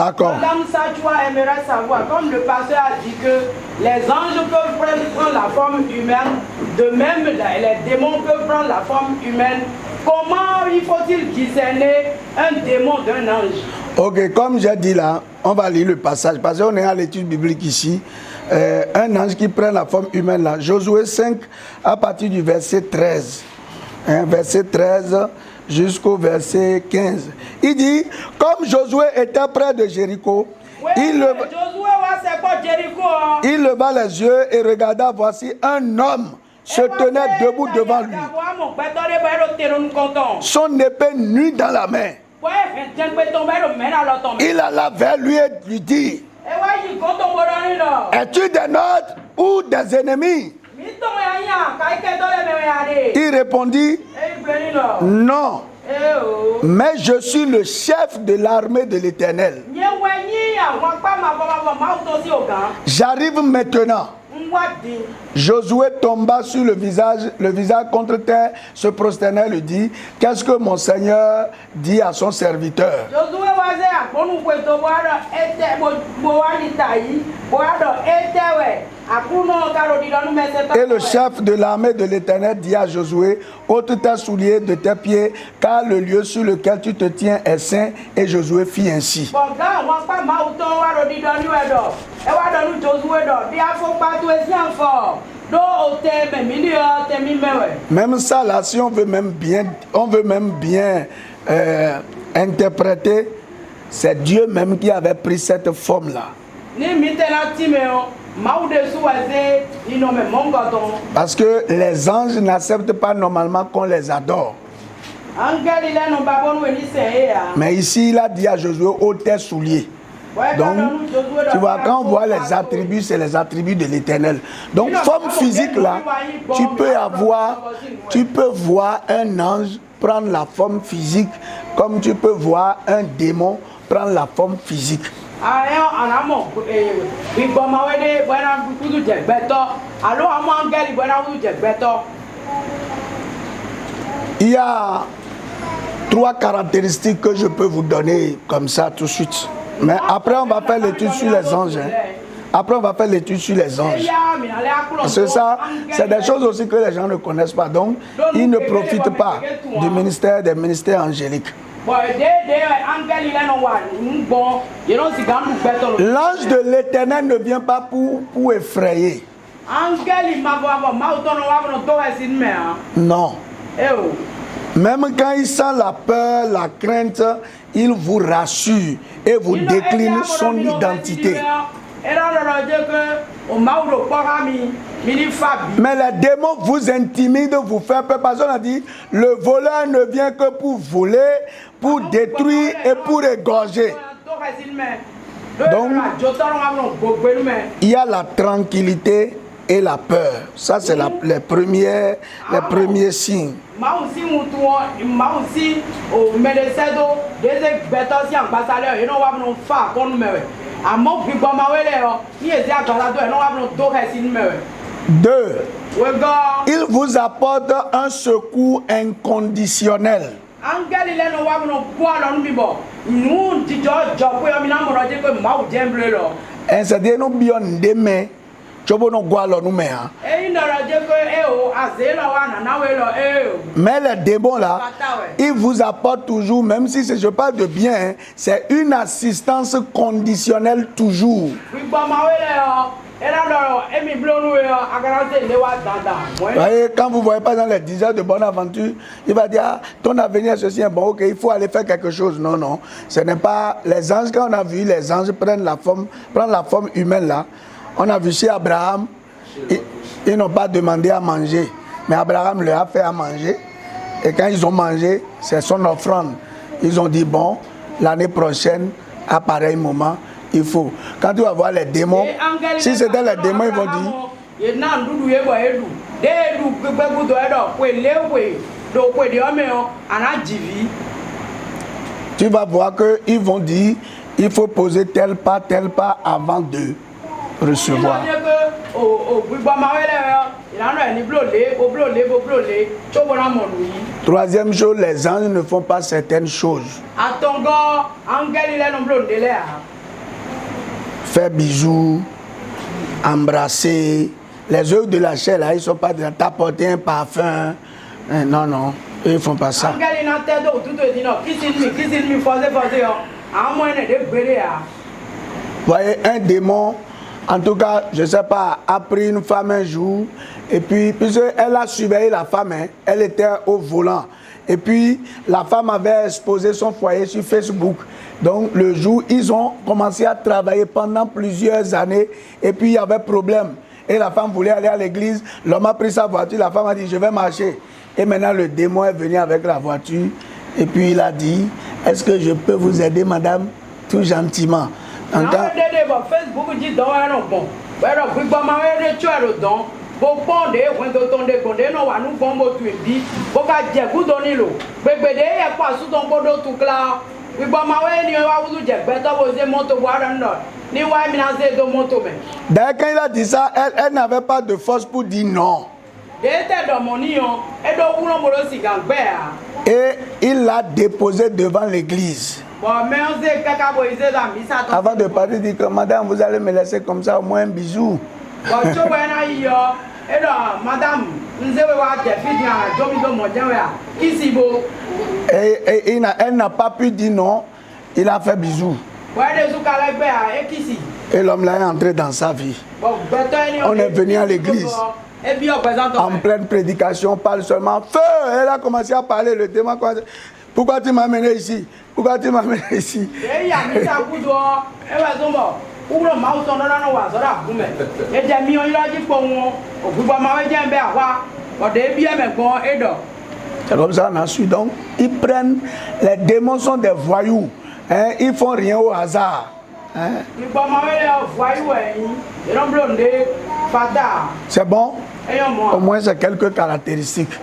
D'accord. Madame Sachoua aimerait savoir, comme le pasteur a dit que les anges peuvent prendre la forme humaine, de même les démons peuvent prendre la forme humaine. Comment il faut-il discerner un démon d'un ange? Ok, comme j'ai dit là, on va lire le passage parce qu'on est à l'étude biblique ici. Un ange qui prend la forme humaine là. Josué 5 à partir du verset 13. Verset 13 jusqu'au verset 15. Il dit, comme Josué était près de Jéricho, il leva les yeux et regarda, voici un homme se tenait debout devant lui. Son épée nue dans la main. Il alla vers lui et lui dit, es-tu des nôtres ou des ennemis? Il répondit, non, mais je suis le chef de l'armée de l'Éternel. J'arrive maintenant. Josué tomba sur le visage contre terre, se prosternait et lui dit, qu'est-ce que mon Seigneur dit à son serviteur? Et le chef de l'armée de l'Éternel dit à Josué, ôte tes souliers de tes pieds, car le lieu sur lequel tu te tiens est saint. Et Josué fit ainsi. Même ça là, si on veut même bien interpréter, c'est Dieu même qui avait pris cette forme là. Parce que les anges n'acceptent pas normalement qu'on les adore. Mais ici, il a dit à Josué, ôte tes souliers. Donc, tu vois, quand on voit les attributs, c'est les attributs de l'Éternel. Donc, forme physique là, tu peux voir un ange prendre la forme physique, comme tu peux voir un démon prendre la forme physique. Il y a 3 caractéristiques que je peux vous donner comme ça tout de suite. Mais après, on va faire l'étude sur les anges. Après, on va faire l'étude sur les anges. C'est ça, c'est des choses aussi que les gens ne connaissent pas. Donc, ils ne profitent pas du ministère, des ministères angéliques. L'ange de l'Éternel ne vient pas pour effrayer. Non. Même quand il sent la peur, la crainte, il vous rassure et vous décline son identité. Mais les démons vous intimident, vous font peur. Parce qu'on a dit, le voleur ne vient que pour voler, pour détruire et pour égorger. Donc, il y a la tranquillité et la peur. Ça, c'est les premiers signes. Deux, il vous apporte un secours inconditionnel. C'est-à-dire nous bien demain. Mais les démons là, ils vous apportent toujours, même si je parle de bien, hein, c'est une assistance conditionnelle toujours. Voyez, quand vous ne voyez pas dans les 10 heures de bonne aventure, il va dire, ah, ton avenir ceci est bon, ok, il faut aller faire quelque chose. Non, non, ce n'est pas les anges. Quand on a vu les anges prendre la forme humaine là, on a vu chez Abraham, ils n'ont pas demandé à manger, mais Abraham leur a fait à manger. Et quand ils ont mangé, c'est son offrande. Ils ont dit, bon, l'année prochaine, à pareil moment, il faut. Quand tu vas voir les démons, si c'était les démons, ils vont dire, tu vas voir qu'ils vont dire, il faut poser tel pas avant de recevoir. Troisième chose, les anges ne font pas certaines choses. Faire bisous, embrasser. Les œuvres de la chair, là, ils ne sont pas de t'apporter un parfum. Non, non, ils ne font pas ça. Voyez, un démon, en tout cas, je ne sais pas, a pris une femme un jour, et puis, puisqu'elle a surveillé la femme, hein, elle était au volant. Et puis, la femme avait exposé son foyer sur Facebook. Donc, le jour, ils ont commencé à travailler pendant plusieurs années, et puis il y avait problème. Et la femme voulait aller à l'église, l'homme a pris sa voiture, la femme a dit, je vais marcher. Et maintenant, le démon est venu avec la voiture, et puis il a dit, est-ce que je peux vous aider, madame, tout gentiment. Facebook dit donc bon, d'ailleurs, quand il a dit ça, elle n'avait pas de force pour dire non. Et il l'a déposé devant l'église. Avant de partir, il dit que madame, vous allez me laisser comme ça, au moins un bisou. Et elle n'a pas pu dire non, il a fait bisou. Et l'homme là est entré dans sa vie. On est venu à l'église. En pleine prédication, on parle seulement feu. Elle a commencé à parler, le démon. Pourquoi tu m'as amené ici? Pourquoi tu m'as amené ici? C'est comme ça on a su. Donc, ils prennent, les démons sont des voyous. Hein, ils font rien au hasard. Hein? C'est bon? Au moins, c'est quelques caractéristiques.